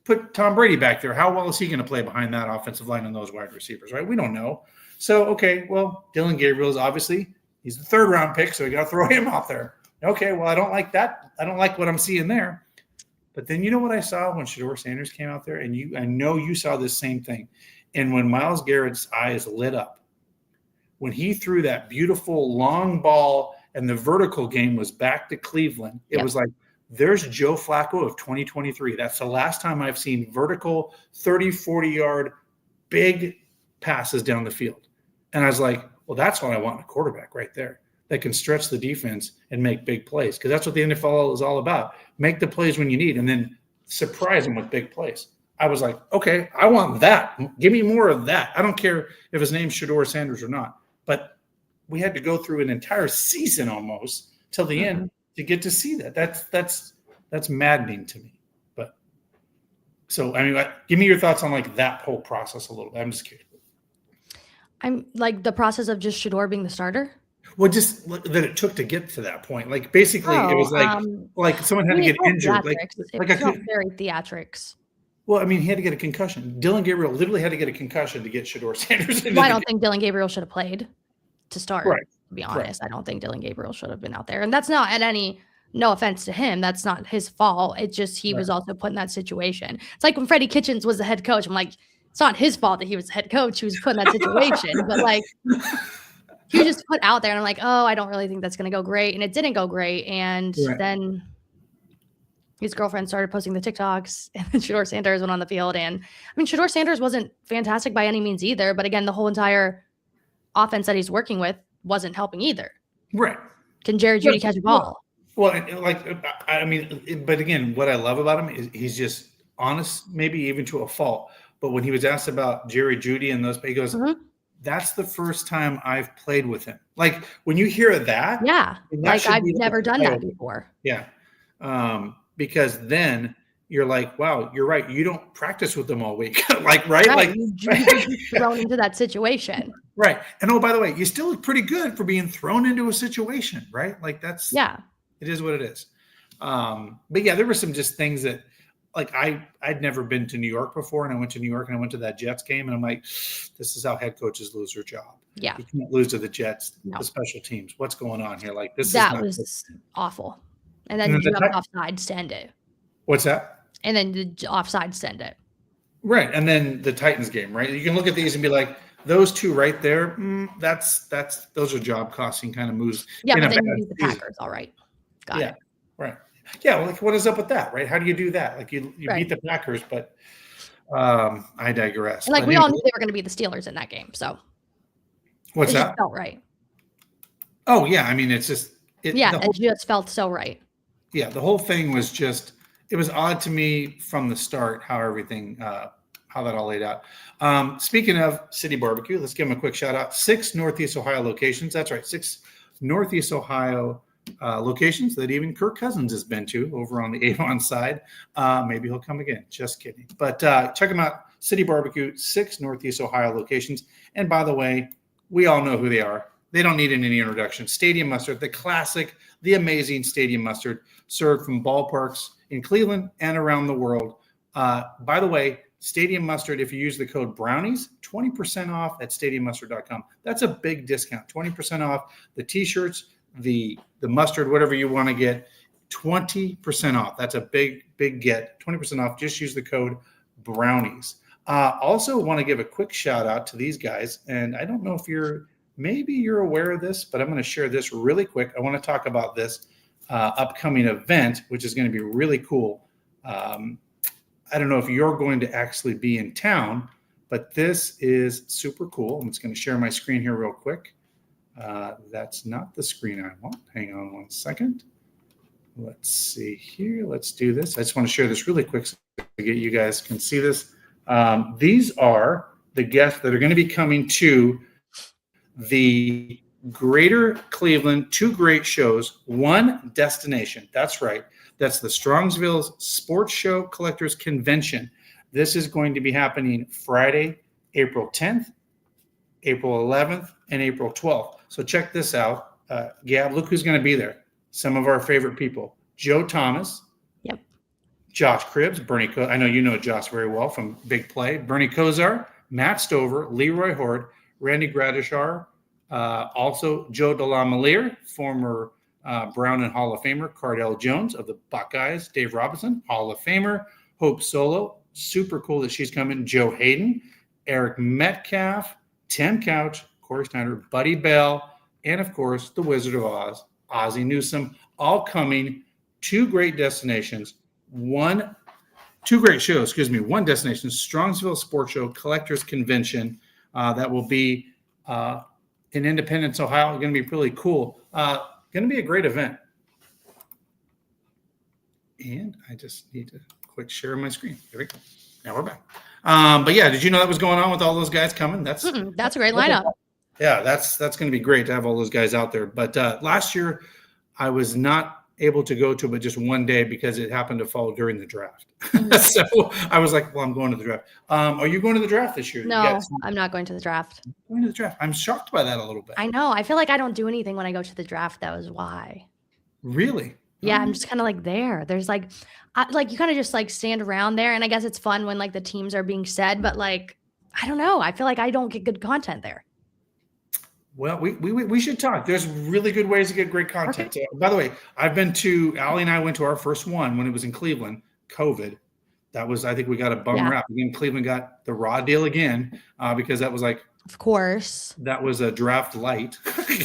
put Tom Brady back there. How well is he going to play behind that offensive line and those wide receivers, right? We don't know. So, okay, well, Dylan Gabriel is obviously – he's the 3rd round pick, so we got to throw him out there. Okay, well, I don't like that. I don't like what I'm seeing there. But then you know what I saw when Shedeur Sanders came out there? And I know you saw this same thing. And when Myles Garrett's eyes lit up, when he threw that beautiful long ball and the vertical game was back to Cleveland, it was like, there's Joe Flacco of 2023. That's the last time I've seen vertical 30, 40-yard big passes down the field. And I was like, well, that's what I want in a quarterback right there that can stretch the defense and make big plays, because that's what the NFL is all about. Make the plays when you need and then surprise them with big plays. I was like, okay, I want that. Give me more of that. I don't care if his name's Shedeur Sanders or not. But we had to go through an entire season almost till the end to get to see that. That's maddening to me. But so, I mean, give me your thoughts on like that whole process a little bit. I'm just curious. I'm like the process of just Shedeur being the starter. Well, just that it took to get to that point. Like basically, it was like someone had to get injured. It felt very theatrics. Well, I mean, he had to get a concussion. Dylan Gabriel literally had to get a concussion to get Shedeur Sanders. Well, I don't think Dylan Gabriel should have played to start. Right. To be honest, I don't think Dylan Gabriel should have been out there, and that's not at any. No offense to him, that's not his fault. It's just he was also put in that situation. It's like when Freddie Kitchens was the head coach. I'm like, it's not his fault that he was the head coach. He was put in that situation, but like he was just put out there, and I'm like, oh, I don't really think that's going to go great, and it didn't go great. And then his girlfriend started posting the TikToks, and then Shedeur Sanders went on the field. And I mean, Shedeur Sanders wasn't fantastic by any means either, but again, the whole entire offense that he's working with wasn't helping either. Right? Can Jerry Jeudy catch a ball? Well, like I mean, but again, what I love about him is he's just honest, maybe even to a fault. But when he was asked about Jerry Jeudy and those, he goes, that's the first time I've played with him. Like when you hear that. Yeah. Like I've never done that before. Yeah. Because then you're like, wow, you're right. You don't practice with them all week. Like, right? Like you just thrown into that situation. Right. And oh, by the way, you still look pretty good for being thrown into a situation, right? Like that's, it is what it is. But yeah, there were some just things that, like I'd never been to New York before, and I went to New York and I went to that Jets game, and I'm like, this is how head coaches lose their job. Yeah, you can't lose to the Jets, the special teams. What's going on here? Like this was awful. And then you jumped offside, send it. What's that? And then the offside, send it. Right, and then the Titans game, right? You can look at these and be like, those two right there, those are job costing kind of moves. Yeah, but then you beat the Packers, all right. Got it. Right. Yeah, well, like what is up with that, right? How do you do that? Like you beat the Packers, but I digress. And like we all knew they were going to be the Steelers in that game, so what's that? Just felt right. Oh yeah, I mean it just felt so right. Yeah, the whole thing was just it was odd to me from the start how everything how that all laid out. Speaking of City Barbecue, let's give them a quick shout out. 6 Northeast Ohio locations. That's right, 6 Northeast Ohio locations that even Kirk Cousins has been to over on the Avon side. Maybe he'll come again. Just kidding. But check them out. City Barbecue, 6 Northeast Ohio locations. And by the way, we all know who they are. They don't need any introduction. Stadium mustard, the classic, the amazing stadium mustard served from ballparks in Cleveland and around the world. By the way, stadium mustard, if you use the code brownies, 20% off at stadiummustard.com. That's a big discount. 20% off the t-shirts, the mustard, whatever you want to get, 20% off. That's a big get. 20% off. Just use the code brownies. Also want to give a quick shout out to these guys. And I don't know if maybe you're aware of this, but I'm going to share this really quick. I want to talk about this upcoming event, which is going to be really cool. I don't know if you're going to actually be in town, but this is super cool. I'm just going to share my screen here real quick. That's not the screen I want. Hang on one second. let's see here. Let's do this. I just want to share this really quick so you guys can see this. These are the guests that are going to be coming to the Greater Cleveland, 2 great shows, 1 destination. That's right. That's the Strongsville Sports Show Collectors Convention. This is going to be happening Friday, April 10th, April 11th, and April 12th. So check this out. Gabb, look who's going to be there. Some of our favorite people. Joe Thomas. Yep. Josh Cribbs, Bernie. I know you know Josh very well from Big Play. Bernie Kosar, Matt Stover, Leroy Horde, Randy Gradishar, also Joe DeLaMeliere, former Brown and Hall of Famer, Cardell Jones of the Buckeyes, Dave Robinson, Hall of Famer, Hope Solo, super cool that she's coming, Joe Hayden, Eric Metcalf, Tim Couch, Corey Snyder, Buddy Bell, and of course, the Wizard of Oz, Ozzie Newsome, all coming, 2 great destinations, 2 great shows, 1 destination, Strongsville Sports Show Collectors Convention, that will be in Independence, Ohio. Going to be really cool. Going to be a great event. And I just need to quick share my screen. Here we go. Now we're back. But yeah, did you know that was going on with all those guys coming? That's a great lineup. Yeah, that's going to be great to have all those guys out there. But last year, I was not able to go to, but just one day because it happened to fall during the draft. So I was like, well, I'm going to the draft. Are you going to the draft this year? No, Yes. I'm not going to the draft. I'm going to the draft. I'm shocked by that a little bit. I know. I feel like I don't do anything when I go to the draft. That was why. Really? Yeah, I'm just kind of like there. There's like you kind of just like stand around there, and I guess it's fun when like the teams are being said, but like I don't know. I feel like I don't get good content there. Well, we should talk. There's really good ways to get great content. Okay. By the way, Allie and I went to our first one when it was in Cleveland, COVID. That was, I think we got a bum rap. Again, Cleveland got the raw deal again because that was like, of course, that was a draft light.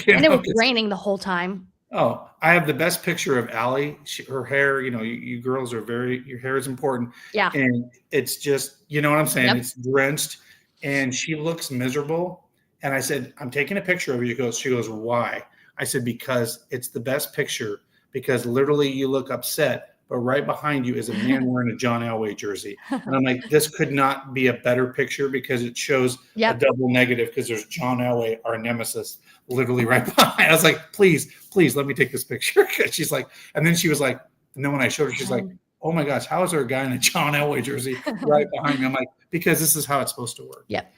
And it was raining the whole time. Oh, I have the best picture of Allie. Her hair, you girls are your hair is important. Yeah. And it's just, you know what I'm saying? Yep. It's drenched and she looks miserable. And I said, I'm taking a picture of you. She goes, why? I said, because it's the best picture because literally you look upset, but right behind you is a man wearing a John Elway jersey. And I'm like, this could not be a better picture because it shows a double negative because there's John Elway, our nemesis, literally right behind. I was like, please let me take this picture. She's like, and then she was like, and then when I showed her, she's like, oh my gosh, how is there a guy in a John Elway jersey right behind me? I'm like, because this is how it's supposed to work. Yep.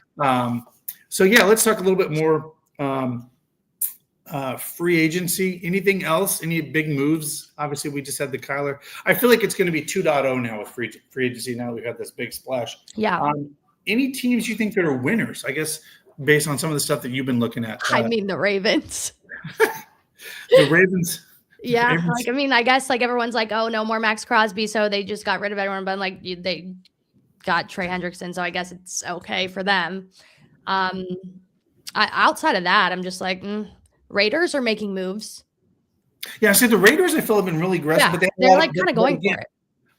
So yeah, let's talk a little bit more free agency. Anything else? Any big moves? Obviously, we just had the Kyler. I feel like it's going to be 2.0 now with free agency. Now we've had this big splash. Yeah. Any teams you think that are winners? I guess based on some of the stuff that you've been looking at. I mean, the Ravens. The Ravens. Yeah. Ravens. Like, I mean, I guess like everyone's like, oh, no more Max Crosby. So they just got rid of everyone. But like they got Trey Hendrickson. So I guess it's okay for them. Outside of that, I'm just like, Raiders are making moves. Yeah, I said the Raiders I feel have been really aggressive, but they're like kind of going for it.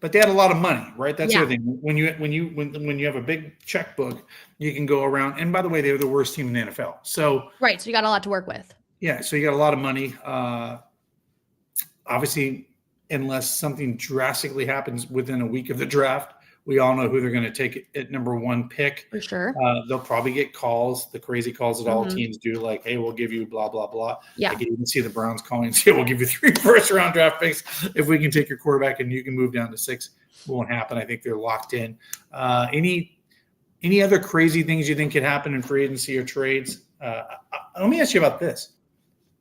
But they had a lot of money, right? That's the other thing. When you have a big checkbook, you can go around. And by the way, they're the worst team in the NFL. So right, so you got a lot to work with. Yeah, so you got a lot of money. Obviously, unless something drastically happens within a week of the draft, we all know who they're going to take at number 1 pick. For sure. They'll probably get calls, the crazy calls that all teams do, like, hey, we'll give you blah, blah, blah. Yeah. I can even see the Browns calling and say, we'll give you 3 first-round draft picks if we can take your quarterback and you can move down to 6. Won't happen. I think they're locked in. Any other crazy things you think could happen in free agency or trades? Let me ask you about this.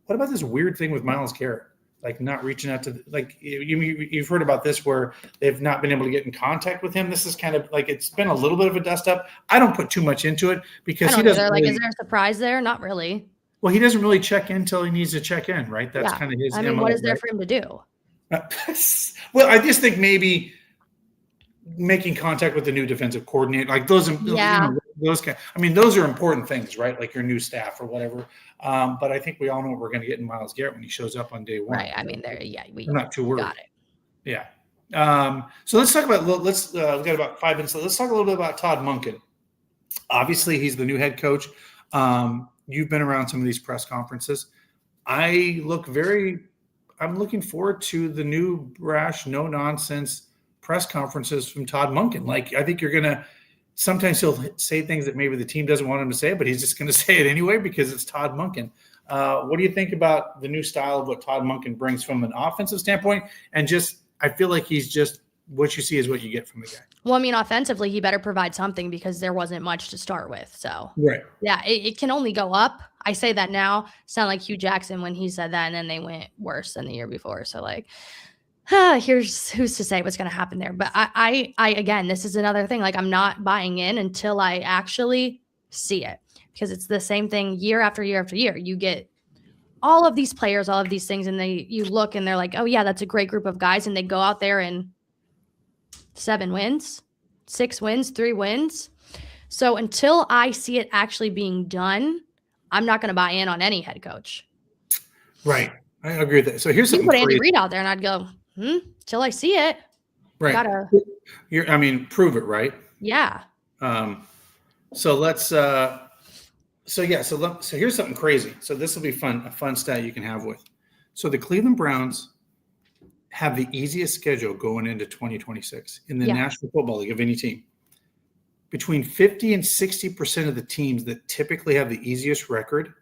What about this weird thing with Myles Garrett? Like not reaching out to, like you've heard about this where they've not been able to get in contact with him. This is kind of like, it's been a little bit of a dust up. I don't put too much into it because he doesn't like, is there a surprise there? Not really. Well, he doesn't really check in until he needs to check in, right? That's kind of his MO, what is there for him to do? Well, I just think maybe making contact with the new defensive coordinator, like those kind. I mean, those are important things, right? Like your new staff or whatever. But I think we all know what we're going to get in Myles Garrett when he shows up on day 1. Right. I mean, we're not too worried. Got it. Yeah. So let's talk about. We've got about 5 minutes. Let's talk a little bit about Todd Monken. Obviously, he's the new head coach. You've been around some of these press conferences. I look very I'm looking forward to the new brash, no nonsense press conferences from Todd Monken. Like, I think you're going to, sometimes he'll say things that maybe the team doesn't want him to say, but he's just going to say it anyway because it's Todd Monken. What do you think about the new style of what Todd Monken brings from an offensive standpoint? And just, I feel like he's just, what you see is what you get from the guy. Well, I mean, offensively, he better provide something because there wasn't much to start with. So, right. Yeah, it can only go up. I say that now. Sound like Hugh Jackson when he said that, and then they went worse than the year before. So, like, here's who's to say what's going to happen there. But I again, this is another thing. Like, I'm not buying in until I actually see it, because it's the same thing year after year after year. You get all of these players, all of these things, and you look and they're like, oh yeah, that's a great group of guys, and they go out there and 7 wins, 6 wins, 3 wins. So until I see it actually being done, I'm not going to buy in on any head coach. Right. I agree with that. So here's something. You put Andy Reid out there and I'd go, till I see it. Right. I mean, prove it, right? Yeah. So let's, so here's something crazy. So this will be fun, a fun stat you can have with. So the Cleveland Browns have the easiest schedule going into 2026 in the National Football League of any team. Between 50 and 60% of the teams that typically have the easiest record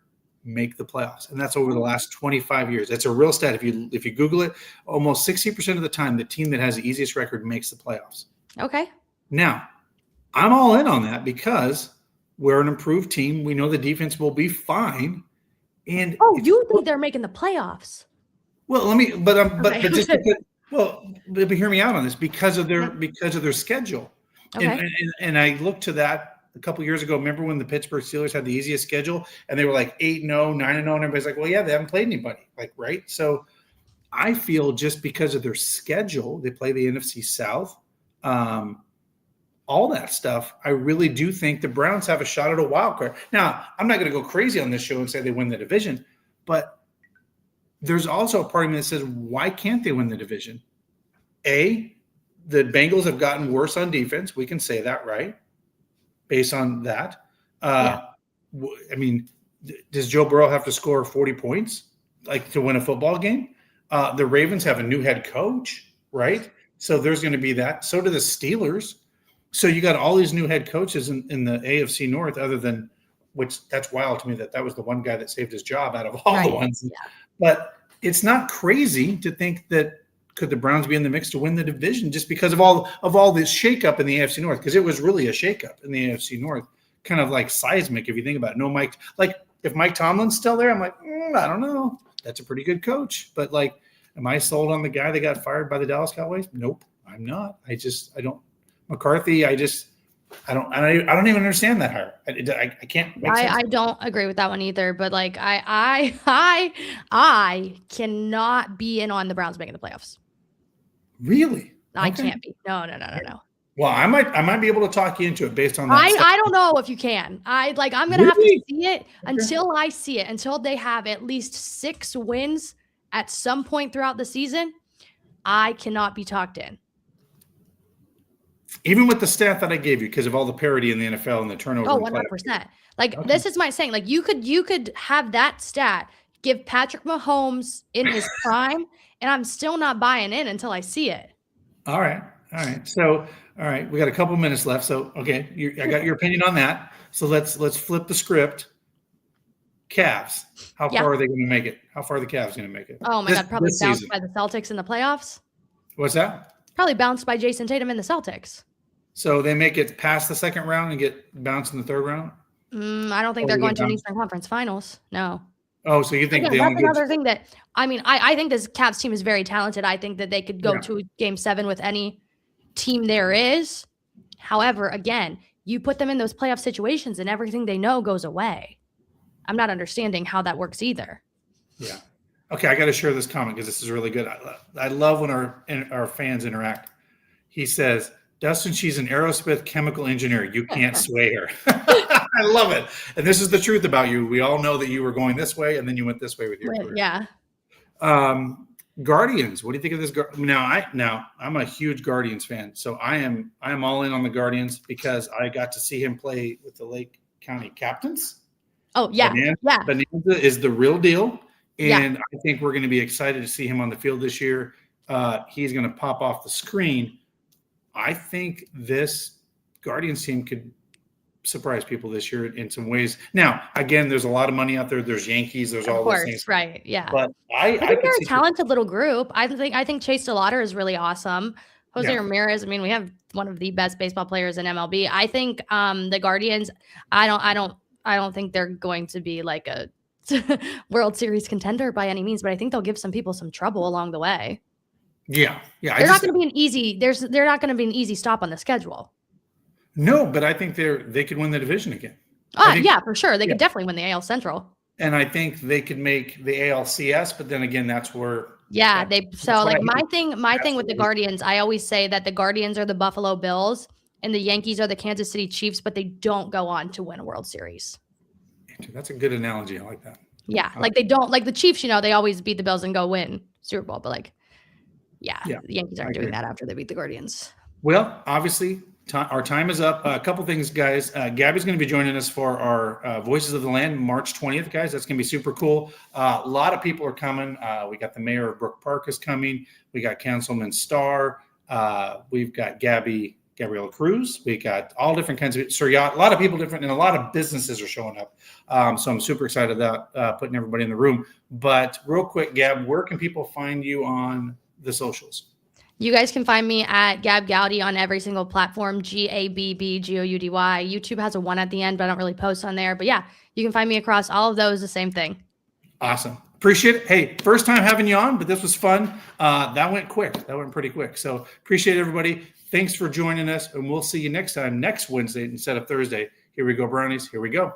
make the playoffs. And that's over the last 25 years. That's a real stat. If you Google it, almost 60% of the time, the team that has the easiest record makes the playoffs. Okay. Now, I'm all in on that because we're an improved team. We know the defense will be fine. And you think they're making the playoffs? Well, but hear me out on this because of their schedule. Okay. And I looked to that a couple of years ago. Remember when the Pittsburgh Steelers had the easiest schedule and they were like 8-0, 9-0, and everybody's like, well, yeah, they haven't played anybody. Like, right. So I feel just because of their schedule, they play the NFC South, all that stuff. I really do think the Browns have a shot at a wild card. Now, I'm not going to go crazy on this show and say they win the division, but there's also a part of me that says, why can't they win the division? The Bengals have gotten worse on defense. We can say that, right? Based on that. I mean, does Joe Burrow have to score 40 points like to win a football game? The Ravens have a new head coach, right? So there's going to be that. So do the Steelers. So you got all these new head coaches in the AFC North, other than, which that's wild to me that was the one guy that saved his job out of all the ones. Yeah. But it's not crazy to think that could the Browns be in the mix to win the division just because of all this shakeup in the AFC North? Because it was really a shakeup in the AFC North, kind of like seismic if you think about it. No Mike, like if Mike Tomlin's still there, I'm like, I don't know. That's a pretty good coach, but like, am I sold on the guy that got fired by the Dallas Cowboys? Nope, I'm not. I don't. McCarthy, I don't even understand that hire. I can't make sense. I don't agree with that one either. But like, I cannot be in on the Browns making the playoffs. Really? I can't be. No. Well, I might be able to talk you into it based on that. I don't know if you can. I'm gonna have to see it until I see it. Until they have at least 6 wins at some point throughout the season, I cannot be talked in. Even with the stat that I gave you, because of all the parity in the NFL and the turnover. Oh, 100%. Like, this is my saying. Like, you could have that stat, give Patrick Mahomes in his prime, and I'm still not buying in until I see it. All right. So, all right, we got a couple minutes left. So, okay, I got your opinion on that. So let's flip the script. Cavs. How far are they going to make it? How far are the Cavs going to make it? Oh my God, probably bounced by the Celtics in the playoffs. What's that? Probably bounced by Jason Tatum in the Celtics. So they make it past the second round and get bounced in the third round? I don't think they're going to an Eastern Conference Finals. No. Oh, so you think that's another thing that I think this Cavs team is very talented. I think that they could go to Game 7 with any team there is. However, again, you put them in those playoff situations and everything they know goes away. I'm not understanding how that works either. Yeah. Okay, I got to share this comment because this is really good. I love when our fans interact. He says, Dustin, she's an Aerosmith chemical engineer. You can't sway her. I love it. And this is the truth about you. We all know that you were going this way and then you went this way with your career. Yeah. Guardians. What do you think of this? Now I'm a huge Guardians fan. So I am all in on the Guardians because I got to see him play with the Lake County Captains. Oh, yeah. Bonanza is the real deal. And I think we're going to be excited to see him on the field this year. He's going to pop off the screen. I think this Guardians team could surprise people this year in some ways. Now, again, there's a lot of money out there. There's Yankees. There's all those things. Right. Yeah. But I think they're a talented little group. I think Chase DeLauder is really awesome. Jose Ramirez. I mean, we have one of the best baseball players in MLB. I think the Guardians. I don't think they're going to be like a World Series contender by any means, but I think they'll give some people some trouble along the way. Yeah. They're not going to be an easy. They're not going to be an easy stop on the schedule. No, but I think they could win the division again. Yeah, for sure. They could definitely win the AL Central. And I think they could make the ALCS, but then again, that's where. Yeah, my thing with the Guardians, I always say that the Guardians are the Buffalo Bills and the Yankees are the Kansas City Chiefs, but they don't go on to win a World Series. That's a good analogy. I like that. Yeah, like they don't, like the Chiefs, they always beat the Bills and go win Super Bowl, but the Yankees aren't doing that after they beat the Guardians. Well, obviously, our time is up. A couple things, guys. Gabby's going to be joining us for our Voices of the Land, March 20th, guys. That's going to be super cool. A lot of people are coming. We got the mayor of Brook Park is coming. We got Councilman Starr. We've got Gabriela Cruz. We got all different kinds of Yacht. A lot of people different, and a lot of businesses are showing up. So I'm super excited about putting everybody in the room. But real quick, Gab, where can people find you on the socials? You guys can find me at Gabb Goudy on every single platform, GABBGOUDY. YouTube has a 1 at the end, but I don't really post on there. But yeah, you can find me across all of those, the same thing. Awesome. Appreciate it. Hey, first time having you on, but this was fun. That went quick. That went pretty quick. So appreciate everybody. Thanks for joining us, and we'll see you next time, next Wednesday instead of Thursday. Here we go, Brownies. Here we go.